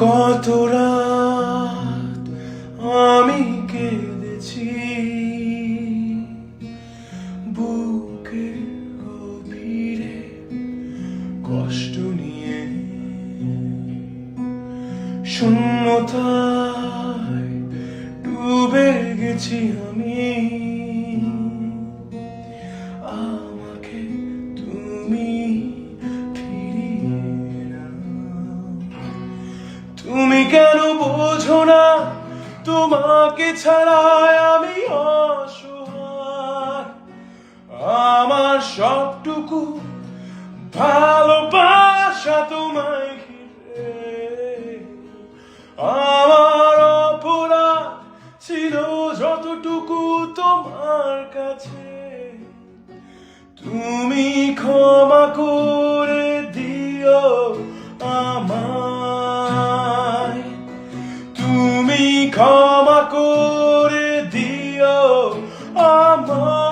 কত রাত আমি কেঁদেছি বুকের গভীরে কষ্ট নিয়ে, শূন্যতায় ডুবে গেছি আমি। আমাকে তুমি ফিরিয়ে নাও। তুমি কেন বোঝো না তোমাকে ছাড়াই আমি অসহায়। আমার সবটুকু ভালোবাসা তোমায় ঘিরে। আমার অপরাধ ছিল যতটুকু তোমার কাছে, তুমি ক্ষমা করে দিও আমায়। তুমি ক্ষমা করে দিও আমায়।